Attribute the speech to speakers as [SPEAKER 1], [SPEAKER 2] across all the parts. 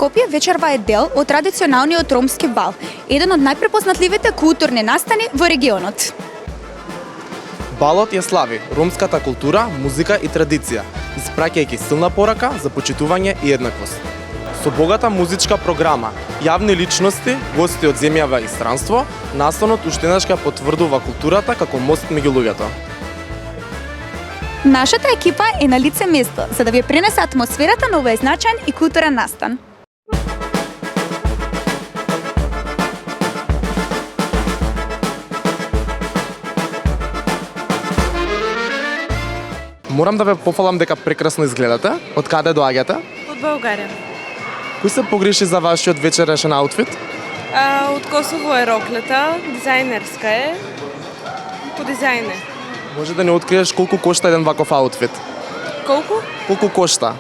[SPEAKER 1] Скопје вечерва е дел од традиционалниот ромски бал, еден од најпрепознатливите културни настани во регионот.
[SPEAKER 2] Балот ја слави ромската култура, музика и традиција, испраќајќи силна порака за почитување и еднаквост. Со богата музичка програма, јавни личности, гости од земјава и странство, настанот уште еднаш ќе потврдува културата како мост меѓу луѓето.
[SPEAKER 1] Нашата екипа е на лице место за да ви пренесе атмосферата на овој значаен и културен настан.
[SPEAKER 2] Морам да ве пофалам дека прекрасно изгледате. Од каде доаѓате?
[SPEAKER 3] Од Българија.
[SPEAKER 2] Кои се погреши за вашиот вечерешен аутфит?
[SPEAKER 3] Од Косово е роклета, дизајнерска е, по дизајн е.
[SPEAKER 2] Може да ни откриеш колку кошта еден ваков аутфит?
[SPEAKER 3] Колку?
[SPEAKER 2] Колку кошта?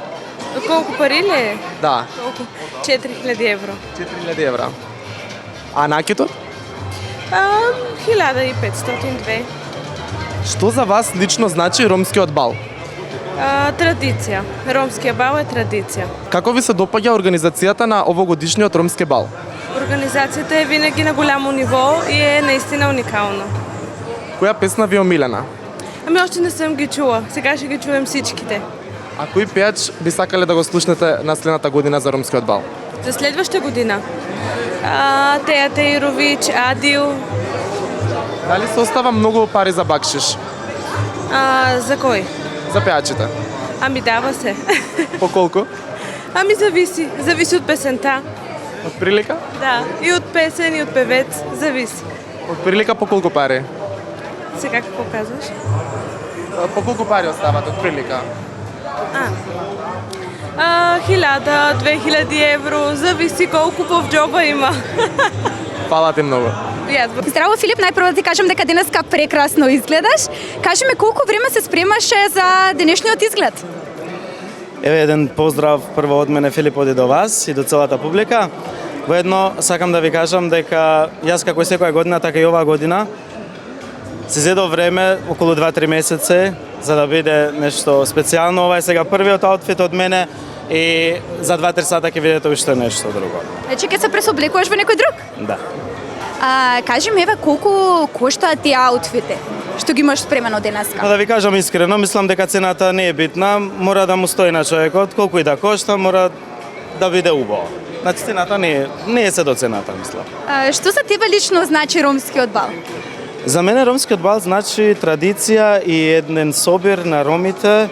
[SPEAKER 3] Колку пари ли е?
[SPEAKER 2] Да,
[SPEAKER 3] Колку? 4000 евро.
[SPEAKER 2] 4000 евра. А накитот?
[SPEAKER 3] 1500-2.
[SPEAKER 2] Што за вас лично значи ромскиот бал?
[SPEAKER 3] Традиција. Ромскиот бал е традиција.
[SPEAKER 2] Како ви се допаѓа организацијата на овогодишниот ромски бал?
[SPEAKER 3] Организацијата е винаги на голямо ниво и е наистина уникална.
[SPEAKER 2] Која песна ви е омилена?
[SPEAKER 3] Ами още не съм ги чула. Сега ще ги чуем всичките.
[SPEAKER 2] А кој пејач би сакале да го слушнете на следната година за ромскиот бал?
[SPEAKER 3] За следваща година. Теја Тејрович, Адил.
[SPEAKER 2] Дали се остава многу пари за бакшиш?
[SPEAKER 3] За кој?
[SPEAKER 2] За пејачите?
[SPEAKER 3] Ами дава се.
[SPEAKER 2] По колку?
[SPEAKER 3] Ами зависи. Зависи од песента.
[SPEAKER 2] Од прилика?
[SPEAKER 3] Да. И од песен, и од певец. Зависи.
[SPEAKER 2] Од прилика по колку пари?
[SPEAKER 3] Сега какво казваш?
[SPEAKER 2] По колку пари остават од прилика?
[SPEAKER 3] 1000-2000 евро. Зависи колку в џоба има.
[SPEAKER 2] Фала ти многу.
[SPEAKER 1] Здраво, Филип, најпрво да ти кажам дека денеска прекрасно изгледаш. Кажи ме колку време се спремаше за денешниот изглед?
[SPEAKER 4] Еве еден поздрав прво од мене, Филип, оди до вас и до целата публика. Воедно сакам да ви кажам дека јас како и секоја година, така и оваа година си зедов време околу 2-3 месеци за да биде нешто специјално. Ова е сега првиот аутфит од мене и за 2-3 сата ќе видите уште нешто друго.
[SPEAKER 1] Значи ќе се пресобликуваш во некој друг?
[SPEAKER 4] Да.
[SPEAKER 1] Кажи ми, еве, колку коштаат тие аутфити што ги имаш спремено денеска?
[SPEAKER 4] Да ви кажам искрено, мислам дека цената не е битна, мора да му стои на човекот, колку и да кошта, мора да биде убаво. Значи цената не е се до цената, мислам.
[SPEAKER 1] Што за тебе лично значи ромскиот бал?
[SPEAKER 4] За мене ромскиот бал значи традиција и еден собир на ромите,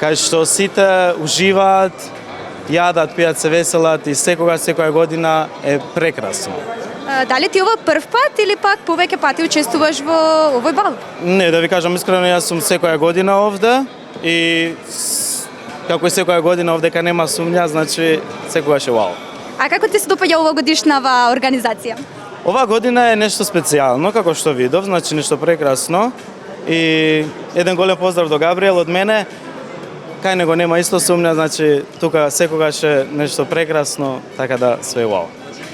[SPEAKER 4] кај што сите уживаат, јадат, пијат, се веселат и секоја година е прекрасно.
[SPEAKER 1] Дали ти ова прв пат или пак повеќе пати учествуваш во овој бал?
[SPEAKER 4] Не, да ви кажам искрено, јас сум секоја година овде и како и секоја година овдека нема сумња, значи секогаш е вау.
[SPEAKER 1] А како ти се допаѓа овогодишнава организација?
[SPEAKER 4] Ова година е нешто специјално, како што видов, значи нешто прекрасно и еден голем поздрав до Габриел од мене. Кај него нема исто сумња, значи тука секогаш е нешто прекрасно, така да све вау.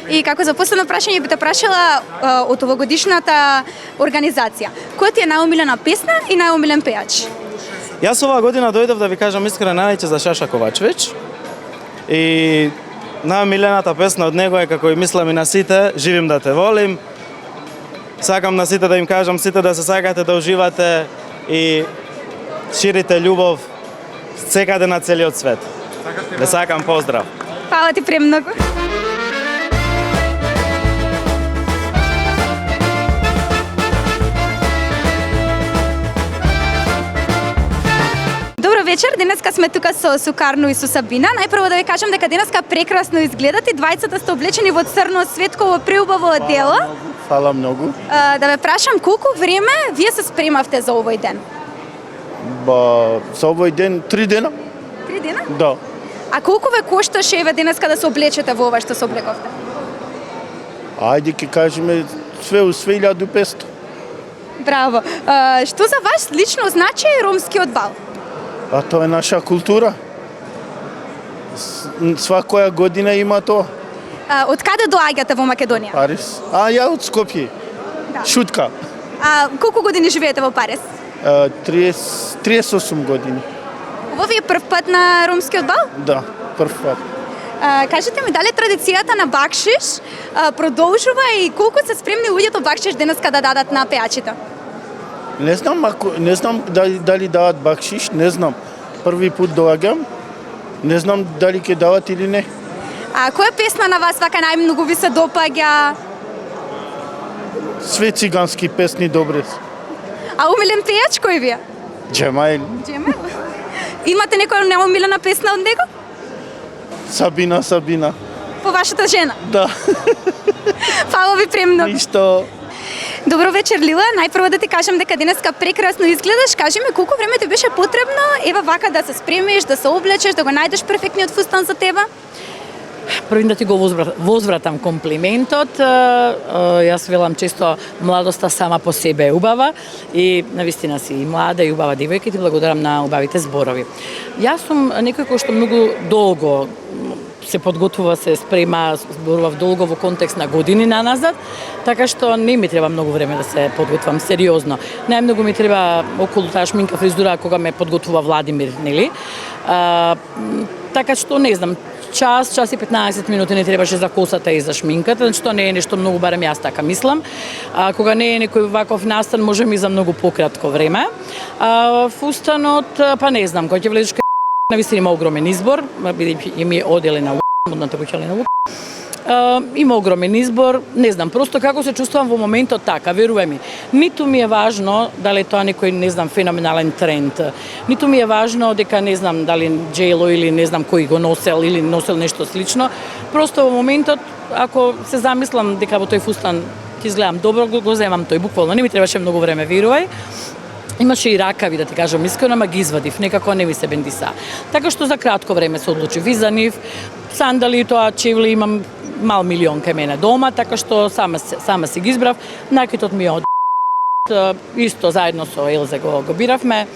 [SPEAKER 1] И како за последно прашање би те прашала од овогодишната организација. Која ти е најомилена песна и најомилен пејач?
[SPEAKER 4] Јас оваа година дојдов, да ви кажам искрено, највеќе за Шаша Ковачевиќ. И најомилената песна од него е, како и мислам и на сите, Живим да те волим. Сакам на сите да им кажам, сите да се сакате, да уживате и ширите љубов секаде на целиот свет. Ве сакам, поздрав.
[SPEAKER 1] Фала ти премногу. Добро вечер, денеска сме тука со Сукарно и со Сабина. Најпрво да ви кажам дека денеска прекрасно изгледате, двајцата сте облечени во црно светково преубаво одело.
[SPEAKER 5] Фала многу.
[SPEAKER 1] Да ве прашам колку време вие се спремавте за овој ден?
[SPEAKER 5] За овој ден 3 дена?
[SPEAKER 1] 3 дена?
[SPEAKER 5] Да.
[SPEAKER 1] А колку ве кошташе еве денеска да се облечете во ова што се облековте?
[SPEAKER 5] Ајде ќе кажеме све 2500.
[SPEAKER 1] Браво. Што за вас лично значи ромскиот бал?
[SPEAKER 5] А тоа е наша култура. Свакоја година има тоа.
[SPEAKER 1] Од каде доаѓате во Македонија?
[SPEAKER 5] Парис. Ја од Скопје.
[SPEAKER 1] Да.
[SPEAKER 5] Шутка.
[SPEAKER 1] Колку години живеете во Парис?
[SPEAKER 5] 38 години.
[SPEAKER 1] Ово ви е прв пат на ромскиот бал?
[SPEAKER 5] Да, прв пат.
[SPEAKER 1] Кажете ми, дали традицијата на бакшиш продолжува и колку се спремни луѓето бакшиш денеска да дадат на пејачите?
[SPEAKER 5] Не знам дали дават бакшиш, не знам. Први пут доаѓам, не знам дали ќе дават или не.
[SPEAKER 1] А која песна на вас вака најмногу ви се допаѓа?
[SPEAKER 5] Све цигански песни добре.
[SPEAKER 1] А умилен пејач кој ви е?
[SPEAKER 5] Джемаил,
[SPEAKER 1] Джемел? Имате некоја неумилена песна од него?
[SPEAKER 5] Сабина.
[SPEAKER 1] По вашата жена?
[SPEAKER 5] Да,
[SPEAKER 1] Фала ви премногу.
[SPEAKER 5] ништо.
[SPEAKER 1] Добро вечер, Лила. Најпрво да ти кажам дека денеска прекрасно изгледаш. Кажи ми колку време ти беше потребно ева вака да се спремиш, да се облечеш, да го најдеш перфектниот фустан за тебе?
[SPEAKER 6] Првим да ти го возвратам комплиментот. Јас велам често младоста сама по себе е убава и навистина си и млада и убава девојка и ти благодарам на убавите зборови. Јас сум некој кој што многу долго се подготвува, се спрема, зборував долго во контекст на години наназад, така што не ми треба многу време да се подготвам сериозно. Најмногу ми треба околу таа шминка, фризура кога ме подготвува Владимир, нели? Така што не знам, час и 15 минути не требаше за косата и за шминката, значи тоа не е нешто многу, барем јас така мислам. Кога не е некој ваков настан, може ми за многу пократко време. Фустанот, па не знам, кога ќе влезеш кај навистина има огромен избор, бидејќи ми е оделе на модната куќа на Лук. Има огромен избор, не знам, просто како се чувствувам во моментот така, верувај ми. Ниту ми е важно дали тоа некој, не знам, феноменален тренд. Ниту ми е важно дека не знам дали J-Lo или не знам кој го носел или носел нешто слично. Просто во моментот, ако се замислам дека во тој фустан ќе изгледам добро, го земам тој буквално. Не ми требаше многу време, верувај. Имаше и ракави, да ти кажам искрено, ама ги извадив, некако не ми се бендиса. Така што за кратко време се одлучив и за нив. Сандали, тоа чевли имам мал милион кај мене дома, така што сама си ги избрав. Накитот ми е од исто заедно со Елзе го биравме.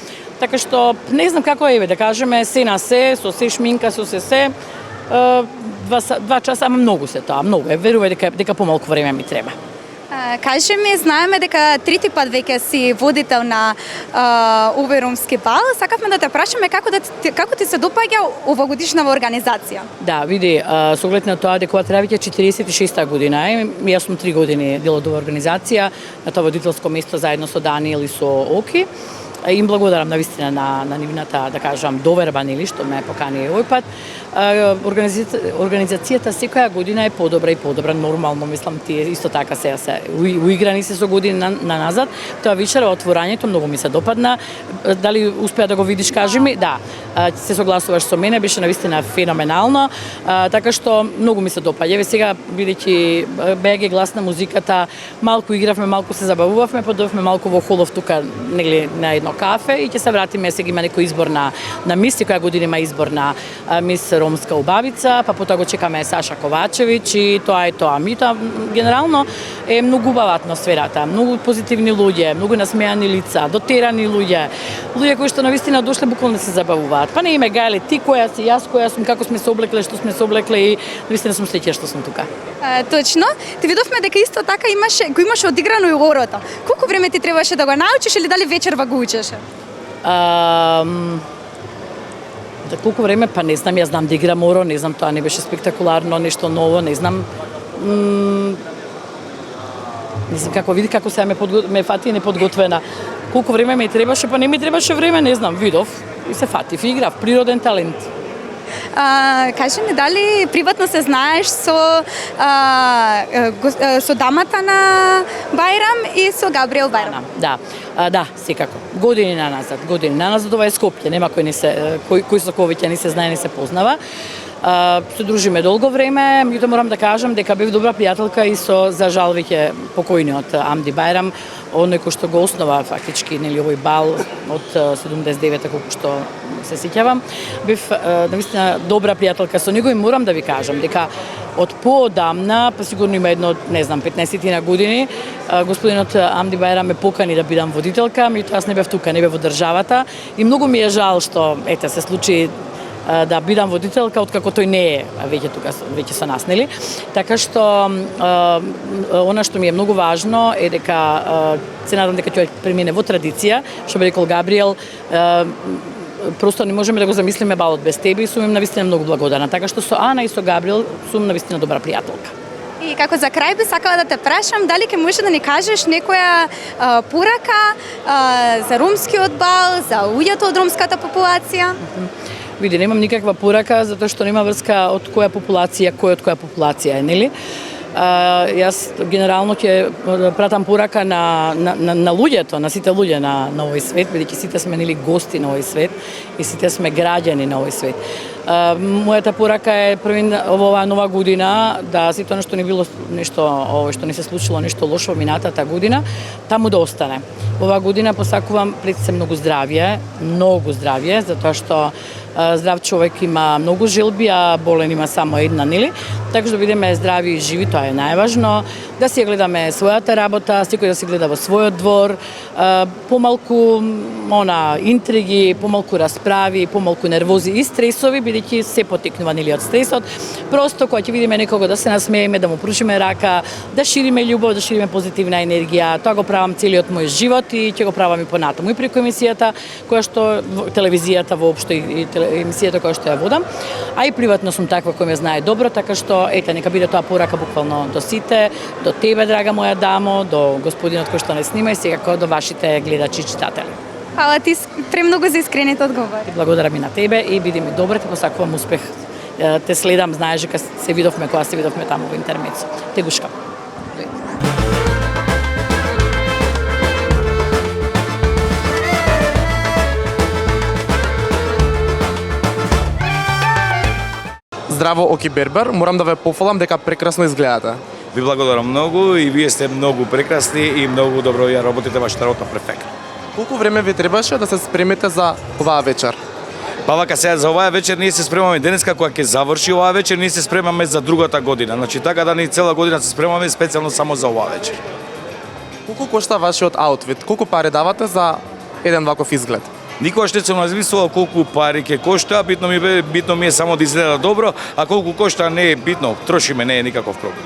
[SPEAKER 6] Така што не знам како е, да кажеме, се на се, со се шминка, со се. 2 часа, ама многу се тоа, многу е. Верувај дека помалку време ми треба.
[SPEAKER 1] Кажи ми, знаеме дека трети пат веќе си водител на овој ромски бал. Сакавме да те прашаме како ти се допаѓа овогодишнава организација?
[SPEAKER 6] Да, види, со оглед на тоа дека треба веќе 46-та година, јас сум 3 години дел од оваа организација, на тоа водителско место заедно со Даниел и со Оки. Им благодарам навистина на нивната, да кажам, доверба, нели, што ме покани овој пат. Организацијата секоја година е подобра и подобра, нормално, мислам, тие исто така се уиграни се со години назад. Тоа вечера отворањето многу ми се допадна. Дали успеа да го видиш, кажи ми? Да. Се согласуваш со мене, беше навистина феноменално, така што многу ми се допаѓа. Еве сега, бидејќи БГ глас на музиката, малку игравме, малку се забавувавме, подовме малку во холов тука, нели, на едно кафе и ќе се вратиме, сега има некој избор на мис, која година има избор на мис ромска убавица, па потоа го чекаме Саша Ковачевиќ и тоа е тоа. Меѓутоа, генерално е многу убава атмосферата, многу позитивни луѓе, многу насмеани лица, дотерани луѓе кои што навистина дошле буквално да се забавуваат. Па не име гајле, ти која си, јас која сум, како сме се облекле, што сме се облекле и навистина сум среќна што сум тука.
[SPEAKER 1] Точно. Ти видовме дека исто така го имаше одиграно и орото. Колку време ти требаше да го научиш или дали вечерва го учеше?
[SPEAKER 6] За колку време, па не знам, јас знам да играм оро, не знам, тоа не беше спектакуларно, нешто ново, не знам. Не знам како види, како се ме фати неподготвена. Колку време ми требаше, па не ми требаше време, не знам, видов и се фатив, играв, природен талент.
[SPEAKER 1] Кажи ми, дали приватно се знаеш со дамата на Бајрам и со Габриел Бајрам?
[SPEAKER 6] Да, секако. Години наназад, ова е Скопје, нема кој со кој не се знае, не се познава. Се дружиме долго време, меѓутоа морам да кажам дека бев добра пријателка и со, за жал, веќе покојниот Амди Бајрам, оној кој што го основа фактички, нели, овој бал од 79-та, колку што се сеќавам. Бев навистина добра пријателка со него и морам да ви кажам дека од поодамна, па сигурно има едно, не знам, 15 години, господинот Амди Бајрам ме покани да бидам водителка, меѓутоа јас не бев тука, не бев во државата и многу ми е жал што се случи да бидам водителка, откако тој не е веќе тука, веќе со нас, нели? Така што она што ми е многу важно е дека се надам дека ќе премине во традиција, што би рекол Габриел, просто не можеме да го замислиме балот без тебе и сум им навистина многу благодарна. Така што со Ана и со Габриел сум навистина добра пријателка.
[SPEAKER 1] И како за крај би сакала да те прашам, дали ќе можеш да ни кажеш некоја порака за ромскиот бал, за луѓето од ромската популација?
[SPEAKER 6] Види, немам никаква порака, затоа што нема врска од која популација, кој од која популација е, нели? Јас генерално ќе пратам порака на луѓето, на сите луѓе на овој свет, бидејќи сите сме нели гости на овој свет и сите сме граѓани на овој свет. Мојата порака е оваа нова година да сите она што не било нешто овој што не се случило нешто лошо минатата година, таму да остане. Оваа година посакувам пред се многу здравје, затоа што здрав човек има многу желби, а болен има само една, нели? Така што да бидеме здрави и живи, тоа е најважно. Да си гледаме својата работа, секој да си гледа во својот двор, помалку интриги, помалку расправи, помалку нервози и стресови, бидејќи се потекнува нели од стресот. Просто кога ќе видиме некого да се насмееме, да му прушиме рака, да шириме љубов, да шириме позитивна енергија. Тоа го правам целиот мој живот и ќе го правам и понатаму и преку емисијата која што телевизијата воопшто и емисијата која што ја водам, а и приватно сум таква кој ме знае добро, така што ете нека биде тоа порака буквално до сите, до тебе драга моја дамо, до господинот кој што не снима и секако до вашите гледачи и читатели.
[SPEAKER 1] Фала ти премногу за искрените одговори.
[SPEAKER 6] Благодарам и на тебе и биди ми добре, те посакувам успех. Те следам, знаеш дека се видовме кога се видовме таму во интермецо. Те гушкам.
[SPEAKER 2] Здраво, Оки Бербер, морам да ве пофалам дека прекрасно изгледате.
[SPEAKER 7] Ви благодарам многу и вие сте многу прекрасни и многу добро ја работите вашата работа перфектно.
[SPEAKER 2] Колку време ви требаше да се спремите за оваа вечер?
[SPEAKER 7] Па вака сега за оваа вечер ние се спремаме денеска кога ќе заврши оваа вечер, ние се спремаме за другата година. Значи така да ни цела година се спремаме специјално само за оваа вечер.
[SPEAKER 2] Колку кошта вашиот аутфит? Колку пари давате за еден ваков изглед?
[SPEAKER 7] Никогаш не сум размислувал колку пари ќе кошта, битно ми е само да изгледа добро, а колку кошта не е битно, трошиме, не е никаков проблем.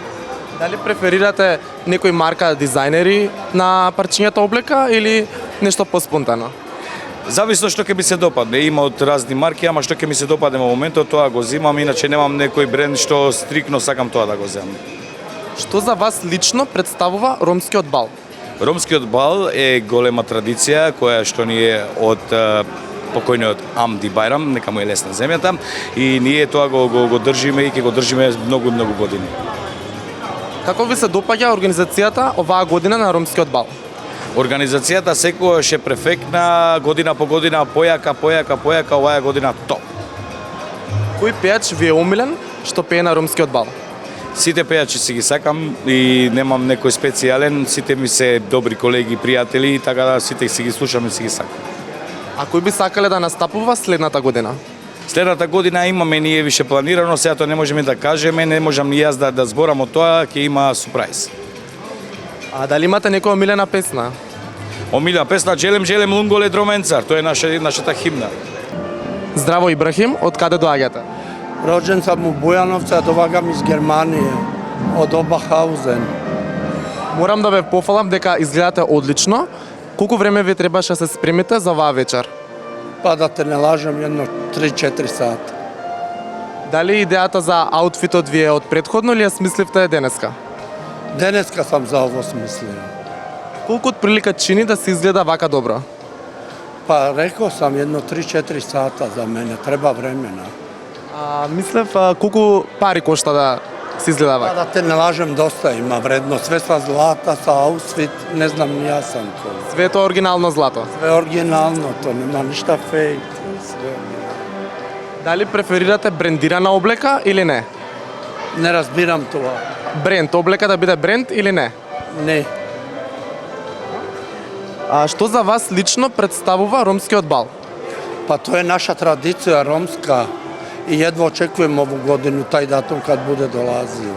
[SPEAKER 2] Дали преферирате некој марка дизајнери на парчињата облека или нешто поспонтано?
[SPEAKER 7] Зависно што ќе ми се допадне. Има од разни марки, ама што ќе ми се допадне во моментот, тоа го земам, иначе немам некој бренд што стрикно сакам тоа да го земам.
[SPEAKER 2] Што за вас лично представува ромскиот бал?
[SPEAKER 7] Ромскиот бал е голема традиција која што ни е од покојниот Амди Бајрам, нека му е лесна земјата, и ние тоа го држиме и ќе го држиме многу години.
[SPEAKER 2] Како ви се допаѓа организацијата оваа година на ромскиот бал?
[SPEAKER 7] Организацијата секогаш е перфектна, година по година појака, оваа година топ.
[SPEAKER 2] Кој пејач ви е омилен што пее на ромскиот бал?
[SPEAKER 7] Сите пејачи си ги сакам и немам некој специјален, сите ми се добри колеги, пријатели, така да сите си ги слушам и си ги сакам.
[SPEAKER 2] А кој би сакале да настапува следната година?
[SPEAKER 7] Следната година имаме ние више планирано, сега тоа не можеме да кажеме, не можам ни јас да зборам од тоа, ќе има супрајз.
[SPEAKER 2] А дали имате некоја омилена песна?
[SPEAKER 7] Омилена песна Желем лунголе дроменцар, тоа е нашата химна.
[SPEAKER 2] Здраво Ибрахим, од каде доаѓате?
[SPEAKER 8] Роđen sam u Bujanovcu, a dovađam iz Germanije, od Oberhausen.
[SPEAKER 2] Морам да ве пофалам дека изгледате одлично. Колку време ви требаше да се спремите за оваа вечер?
[SPEAKER 8] Pa da te ne lažem, jedno 3-4 sata.
[SPEAKER 2] Дали идејата за аутфитот ви е од претходно или ја смисливте денеска?
[SPEAKER 8] Deneska sam za ovo smislio.
[SPEAKER 2] Колку од прилика чини да се изгледа вака добро?
[SPEAKER 8] Pa rekao sam jedno 3-4 sata za mene, treba vremena.
[SPEAKER 2] Мислев колку пари кошта да се изгледа
[SPEAKER 8] Pa
[SPEAKER 2] вака?
[SPEAKER 8] da te ne lažem, dosta ima vredno, sve sa zlata, sa outfit, ne znam ni ja sam to.
[SPEAKER 2] Све тоа оригинално злато.
[SPEAKER 8] Sve originalno, to nema ništa fake. Sve.
[SPEAKER 2] Дали преферирате брендирана облека или не?
[SPEAKER 8] Ne razbiram to,
[SPEAKER 2] Бренд, облека да биде бренд или не?
[SPEAKER 8] ne.
[SPEAKER 2] А што за вас лично представува ромскиот бал?
[SPEAKER 8] Pa to je naša tradicija romska i jedva očekujem ovu godinu, taj datum kad bude dolazio.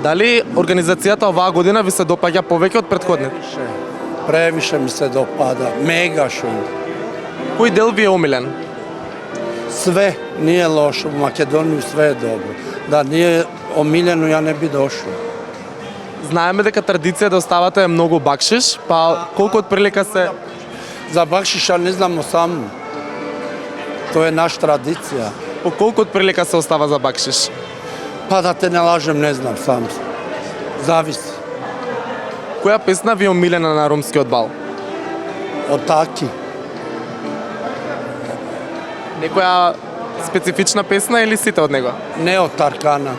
[SPEAKER 2] Дали организацијата оваа година ви се допаѓа повеќе од претходните?
[SPEAKER 8] Previše mi se dopada, mega šum.
[SPEAKER 2] Кој дел ви е омилен?
[SPEAKER 8] Sve nije loše, u Makedoniji sve je dobro. Da nije omiljeno, ja ne bi došao.
[SPEAKER 2] Знаеме дека традиција да оставате многу бакшиш, па колку од прилика се
[SPEAKER 8] За бакшиша не знам сам. Тоа е наша традиција.
[SPEAKER 2] По колку од прилика се остава за бакшиш?
[SPEAKER 8] Па да те не лажем, не знам сам. Зависи.
[SPEAKER 2] Која песна ви е омилена на ромскиот бал?
[SPEAKER 8] Од таки.
[SPEAKER 2] Некоја специфична песна или сите од него?
[SPEAKER 8] Не од Таркана.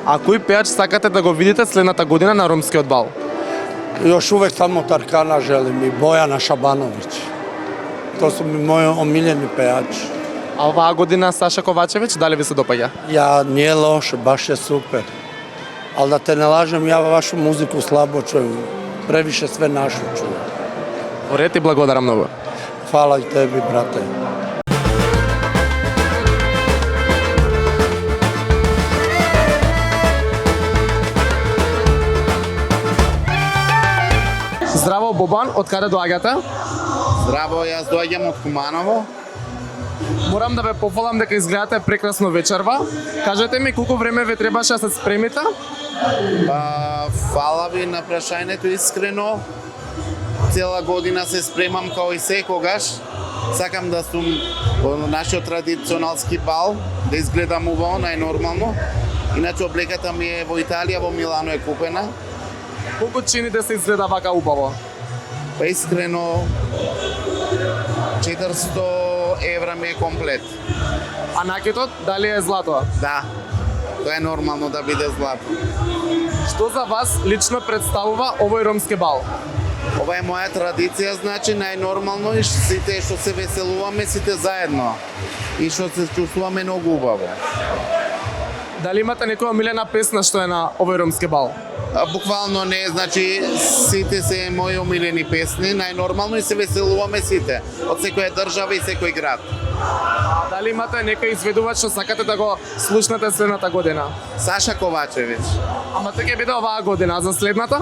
[SPEAKER 2] А кој пеач сакате да го видите следната година на ромскиот бал?
[SPEAKER 8] Још увек само Таркана желим и Бојана Шабановиќ. Тоа се мои омилени пеачи.
[SPEAKER 2] А оваа година Саша Ковачевиќ, дали ви се допаѓа?
[SPEAKER 8] Ја не е лошо, баш е супер. Ал да те не лажем, ја вашу музику слабо чујам. Превише све нашу чујам.
[SPEAKER 2] Во ред и благодарам многу.
[SPEAKER 8] Фала и теби, брате.
[SPEAKER 2] Здраво, Бобан, од каде доаѓате?
[SPEAKER 9] Здраво, јас доаѓам од Куманово.
[SPEAKER 2] Морам да ве пофалам дека изгледате прекрасно вечерва. Кажете ми колку време ве требаше да се спремите?
[SPEAKER 9] Фала ви на прашањето искрено. Цела година се спремам као и секогаш. Сакам да сум во нашиот традиционалски бал, да изгледам убаво, најнормално. Иначе облеката ми е во Италија, во Милано е купена.
[SPEAKER 2] Колку чини да се изгледа вака убаво?
[SPEAKER 9] Па искрено 400 евра ми е комплет.
[SPEAKER 2] А накетот, дали е злато?
[SPEAKER 9] Да, тоа е нормално да биде злато.
[SPEAKER 2] Што за вас лично представува овој ромски бал?
[SPEAKER 9] Ова е моја традиција, значи најнормално и сите што се веселуваме, сите заедно. И што се чувствуваме многу убаво.
[SPEAKER 2] Дали имате некоја омилена песна што е на овој ромски бал?
[SPEAKER 9] Буквално не, значи сите се мои омилени песни, најнормално и се веселуваме сите, од секоја држава и секој град.
[SPEAKER 2] А дали имате некој изведувач што сакате да го слушнете следната година?
[SPEAKER 9] Саша Ковачевиќ.
[SPEAKER 2] Ама тоа ќе биде оваа година, а за следната?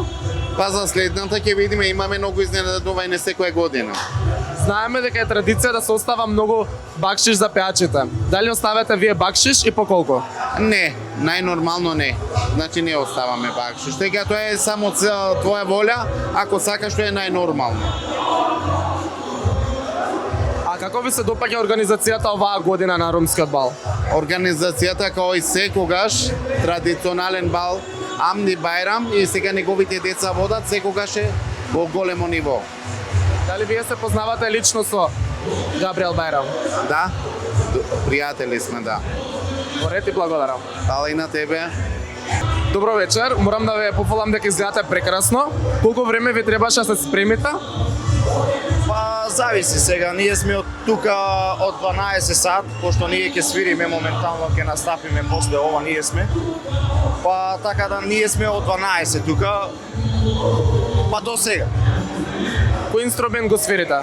[SPEAKER 9] Па за следната ќе видиме, имаме многу изненадување секоја година.
[SPEAKER 2] Знаеме дека е традиција да се остава многу бакшиш за пеачите. Дали оставате вие бакшиш и по колку?
[SPEAKER 9] Не, најнормално не. Значи не оставаме бакшиш. Тега тоа е само твоја воља, ако сакаш тоа е најнормално.
[SPEAKER 2] А како ви се допаѓа организацијата оваа година на ромскиот бал?
[SPEAKER 9] Организацијата као и секогаш, традиционален бал, Амди Бајрам и сега неговите деца водат, секогаш е во големо ниво.
[SPEAKER 2] Дали вие се познавате лично со Габриел Бајрам?
[SPEAKER 9] Да, пријатели сме, да.
[SPEAKER 2] Во ред и благодарам.
[SPEAKER 9] Фала и на тебе.
[SPEAKER 2] Добро вечер, морам да ве пофалам дека изгледате прекрасно. Колку време ви требаше да се спремите?
[SPEAKER 10] Па зависи сега, ние сме од тука од 12 сат, пошто ние ќе свириме моментално, ќе настапиме после ова, ние сме. Па така да ние сме од 12 тука, па до сега.
[SPEAKER 2] Кој инструмент го свирите?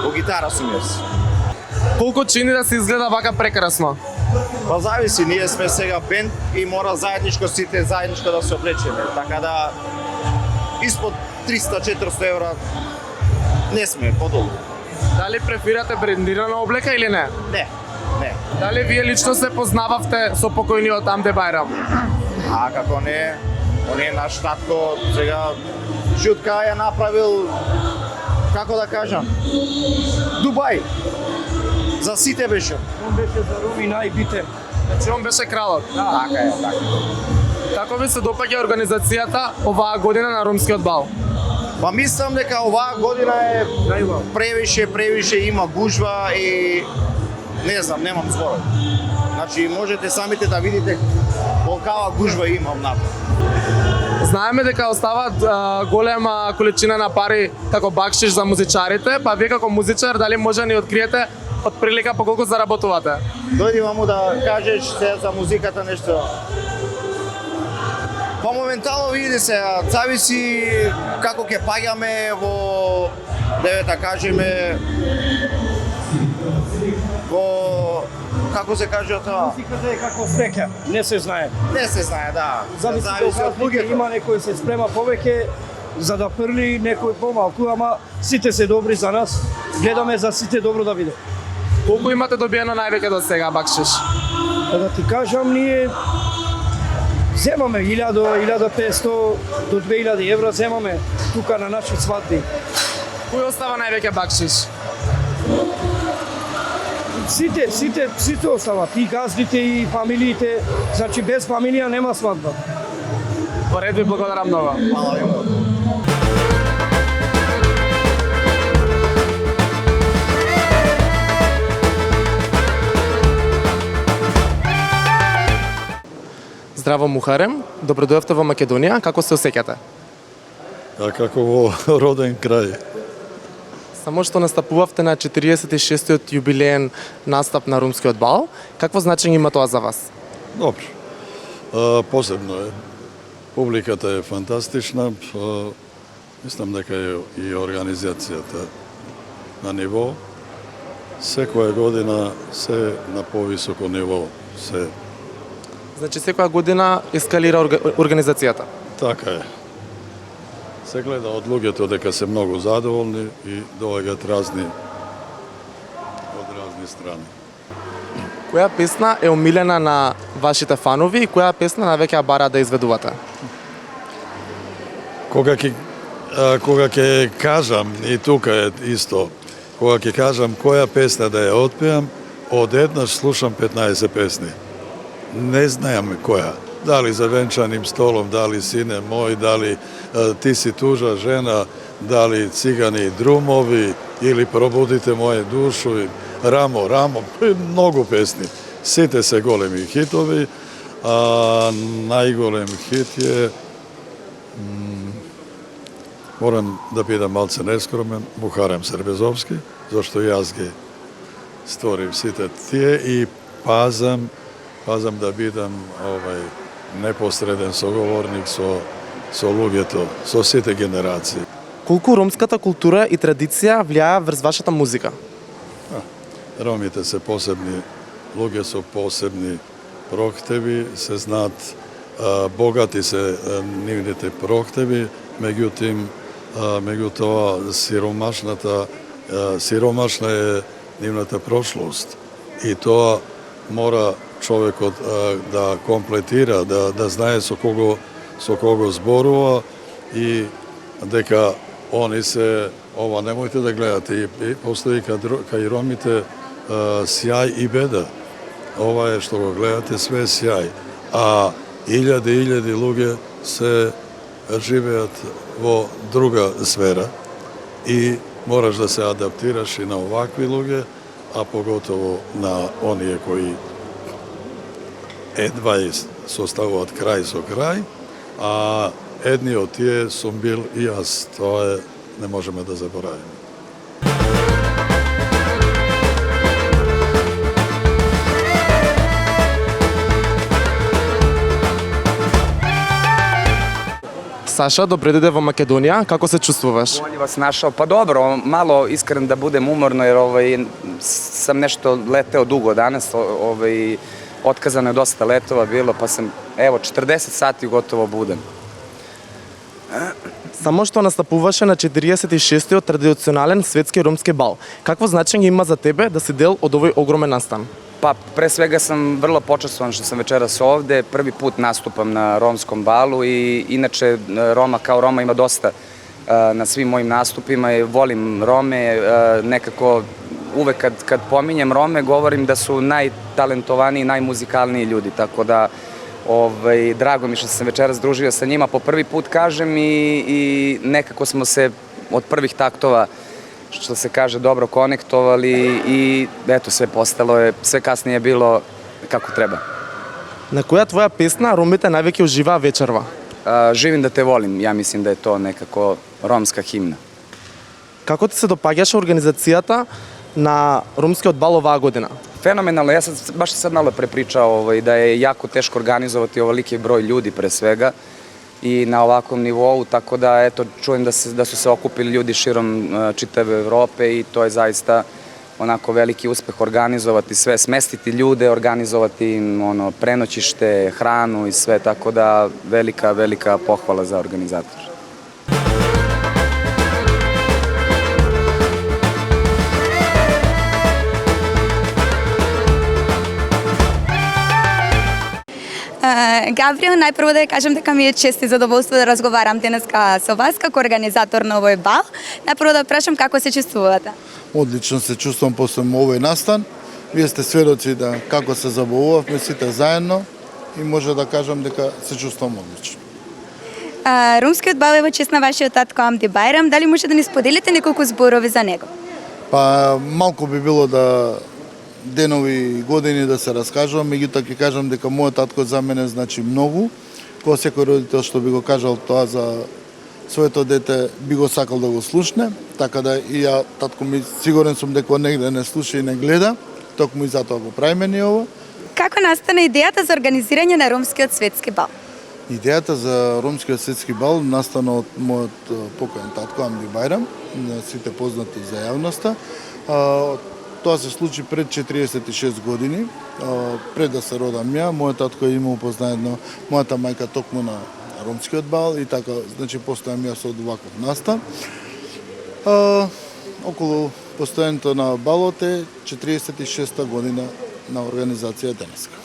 [SPEAKER 10] Во гитара сум јас.
[SPEAKER 2] Колку чини да се изгледа вака прекрасно?
[SPEAKER 10] Па зависи, ние сме сега бенд и мора заедничко сите заедничко да се облечеме, така да испод 300-400 евра не сме подолу.
[SPEAKER 2] Дали префирате брендирана облека или не?
[SPEAKER 10] Не, не.
[SPEAKER 2] Дали вие лично се познававте со покојниот Амди Бајрам?
[SPEAKER 10] А како не, он е наш татко, сега Жутка ја направил, како да кажам, Дубај. За сите беше. Он беше за Руми најбитен.
[SPEAKER 2] Значи он беше кралот.
[SPEAKER 10] Така е, така.
[SPEAKER 2] Како ви се допаѓа организацијата оваа година на ромскиот бал?
[SPEAKER 10] Па мислам дека оваа година е превише има гужва и не знам, немам зборови. Значи можете самите да видите колкава гужва имам напред.
[SPEAKER 2] Знаеме дека остават голема количина на пари како бакшиш за музичарите, па вие како музичар дали може да ни откриете од прилика по колку заработувате?
[SPEAKER 10] Дојди маму да кажеш се за музиката нешто. Па моментално види се, зависи како ќе паѓаме во, да кажеме, во, како се каже тоа?
[SPEAKER 11] Музиката е како среќа, не се знае.
[SPEAKER 10] Не се знае, да.
[SPEAKER 11] Зависи од луѓето. Има некој се спрема повеќе за да фрли, некој помалку, ама сите се добри за нас. Гледаме за сите добро да биде.
[SPEAKER 2] Колку имате добиено највеќе до сега бакшиш?
[SPEAKER 11] Да ти кажам, ние земаме 1000, 1500 до 2000 евра земаме тука на наши свадби.
[SPEAKER 2] Кој остава највеќе бакшиш?
[SPEAKER 11] Сите остават, и газдите, и фамилиите, значи без фамилија нема свадба.
[SPEAKER 2] По ред ви благодарам многу. Хвала ви. Здраво Мухарем, добродојавте во Македонија, како се осеќате?
[SPEAKER 12] Како во роден крај.
[SPEAKER 2] Само што настапувавте на 46-тиот јубилеен настап на Румскиот бал, какво значење има тоа за вас?
[SPEAKER 12] Добро. Посебно е. Публиката е фантастична. Мислам дека и организацијата на ниво. Секоја година се на повисоко ниво.
[SPEAKER 2] Значи секоја година ескалира организацијата?
[SPEAKER 12] Така е. Се гледа од луѓето дека се многу задоволни и доаѓаат од разни страни.
[SPEAKER 2] Која песна е омилена на вашите фанови и која песна навеќе ја бара да изведувате?
[SPEAKER 12] Кога ќе кажам, и тука е исто, кога ќе кажам која песна да ја отпеам, одеднаш слушам 15 песни. Не знаеме која. Дали за венчаним столом, дали сине мој, дали ти си тужа жена, дали цигани и друмови, или пробудите моје душу, рамо, многу песни. Сите се големи хитови, а најголем хит е, морам да бидам малце нескромен, Мухарем Сербезовски, зашто јас ги створив сите тие и пазам да бидам непосреден соговорник со луѓето, со сите генерации.
[SPEAKER 2] Колку ромската култура и традиција влијаа врз вашата музика?
[SPEAKER 12] Ромите се посебни, луѓе со посебни прохтеви, се знаат, богати се нивните прохтеви, меѓутоа сиромашна е нивната прошлост. И тоа мора човекот да комплетира, да знае со кого зборува и дека они се, ова немојте да гледате, и постои кај ромите сјај и беда. Ова е што го гледате, све сјај. А илјади луѓе се живеат во друга сфера и мораш да се адаптираш и на овакви луѓе, а поготово на оние кои едва составуваат крај со крај, а едни од тие сум бил и јас. Тоа не можеме да заборавиме.
[SPEAKER 2] Саша, добре дојде во Македонија, како се чувствуваш?
[SPEAKER 13] Bolje vas našao. Pa dobro, malo iskren da budem umorno jer sam nešto leteo dugo danas, otkazano je dosta letova bilo, pa sam 40 sati gotovo budem.
[SPEAKER 2] Само што настапуваше на 46-тиот традиционален светски ромски бал. Какво значење има за тебе да си дел од овој огромен настан?
[SPEAKER 13] Pa pre svega sam vrlo počastvovan što sam večeras ovde, prvi put nastupam na romskom balu i inače Roma kao Roma ima dosta na svim mojim nastupima i volim Rome, nekako uvek kad pominjem Rome govorim da su najtalentovaniji, najmuzikalniji ljudi, tako da drago mi što sam večeras družio sa njima po prvi put kažem i nekako smo se od prvih taktova što se kaže dobro konektovali i eto sve kasnije je bilo kako treba.
[SPEAKER 2] Na koja tvoja pesna Ромите највеќе уживаа вечерва?
[SPEAKER 13] Živim da te volim, ja mislim da je to nekako romska himna.
[SPEAKER 2] Kako ti se dopaѓаше организацијата на Ромскиот бал оваа година?
[SPEAKER 13] Fenomenalno, ja sam baš sad malo prepričao da je jako teško organizovati ovoliki broj ljudi pre svega i na ovakvom nivou, tako da eto čujem da su se okupili ljudi širom čitave Evrope i to je zaista onako veliki uspeh organizovati sve, smestiti ljude, organizovati im prenoćište, hranu i sve, tako da velika pohvala za organizator.
[SPEAKER 1] Гавриел, најпрво да ја кажам дека ми е чест и задоволство да разговарам денеска со вас како организатор на овој бал. Најпрво да прашам како се чувствувате?
[SPEAKER 5] Одлично се чувствам после овој настан. Вие сте сведоци да како се забавувавме сите заедно и може да кажам дека се чувствам одлично.
[SPEAKER 1] Румскиот бал е во чест на вашиот татко Амди Бајрам. Дали може да ни споделите неколку зборови за него?
[SPEAKER 5] Па малку би било да денови и години да се раскажувам, меѓутоа ќе кажам дека мојот татко за мене значи многу. Кога секој родител што би го кажал тоа за своето дете би го сакал да го слушне, така да и ја татко ми сигурен сум дека негде не слуша и не гледа, токму и затоа го правиме ни ово.
[SPEAKER 1] Како настана идејата за организирање на Ромскиот светски бал?
[SPEAKER 5] Идејата за Ромскиот светски бал настана од мојот покоен татко Амди Бајрам, на сите познати за јавноста. Тоа се случи пред 46 години, пред да се родам ја. Мојот татко е имал познаедно мојата мајка токму на Ромскиот бал и така, значи, постојам јас од ваков настан. Околу постојањето на балот е 46-та година на организација денеска.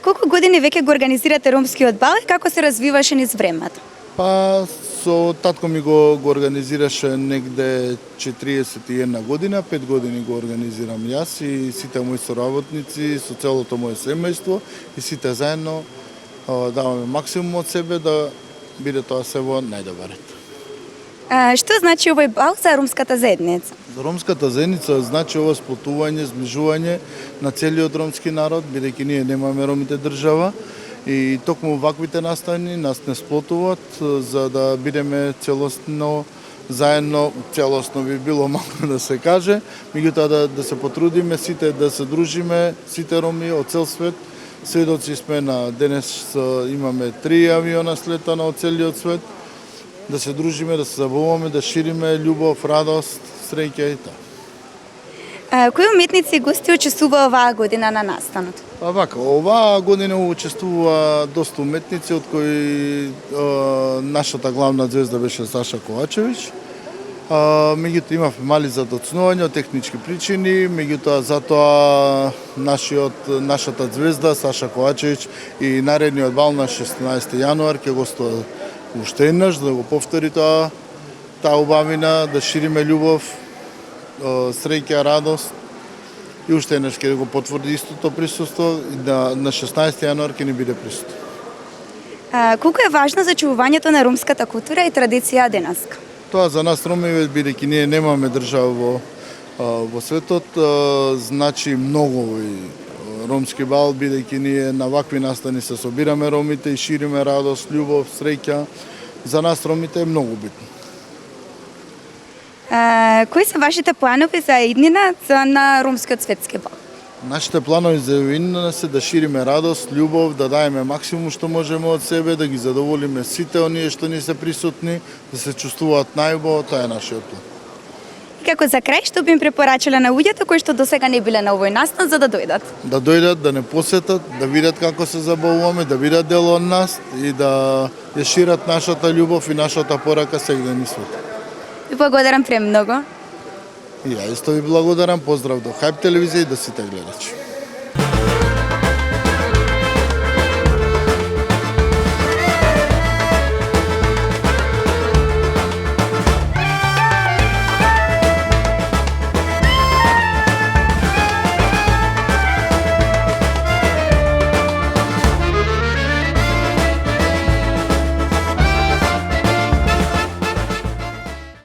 [SPEAKER 1] Колку години веќе го организирате Ромскиот бал и како се развиваше низ времето?
[SPEAKER 5] Па, со татко ми го организираше негде 41 година, 5 години го организирам јас и сите мои соработници, со целото моје семејство и сите заедно даваме максимум од себе да биде тоа се во најдобар ред.
[SPEAKER 1] Што значи овој бал за ромската заедница?
[SPEAKER 5] За ромската заедница значи ова сплотување, зближување на целиот ромски народ, бидејќи ние немаме ромите држава и токму ваквите настани нас не сплотуваат за да бидеме целосно заедно, целосно би било малку да се каже, меѓутоа да се потрудиме сите да се дружиме, сите роми од цел свет. Сведоци сме на денес имаме 3 авиона слетано од целиот свет. Да се дружиме, да се забавуваме, да шириме љубов, радост, среќа и тоа.
[SPEAKER 1] Кои уметници и гости учествува оваа година на настанот?
[SPEAKER 5] Па вака, оваа година учествува доста уметници, од кои нашата главна звезда беше Саша Ковачевич. Меѓутоа имавме мали задоцнување од технички причини, меѓутоа затоа нашата звезда Саша Ковачевич и наредниот бал на 16 јануар ќе гостува уште еднаш да го повтори таа убавина, да шириме љубов, среќа, радост и уште еднаш ќе го потврди истото присуство и на 16 јануар ќе ни биде присутен.
[SPEAKER 1] Колку е важно зачувувањето на ромската култура и традиција денеска?
[SPEAKER 5] Тоа за нас ромиве, бидејќи ние немаме држава во светот, значи многу и ромски бал, бидејќи ние на вакви настани се собираме ромите и шириме радост, љубов, среќа. За нас ромите е многу битно.
[SPEAKER 1] Кои се вашите планови за иднина на Ромскиот светски бал?
[SPEAKER 5] Нашите планови за иднина се да шириме радост, љубов, да даеме максимум што можеме од себе, да ги задоволиме сите оние што ни се присутни, да се чувствуваат најубаво, тоа е нашиот план.
[SPEAKER 1] И како за крај, што би им препорачале на луѓето кои што досега не биле на овој настан за да дојдат?
[SPEAKER 5] Да дојдат, да не посетат, да видат како се забавуваме, да видат дел од нас и да ја шират нашата љубов и нашата порака сегде низ свет.
[SPEAKER 1] Ви благодарам премногу.
[SPEAKER 5] И ја исто ви благодарам, поздрав до Хајп телевизија и до сите гледачи.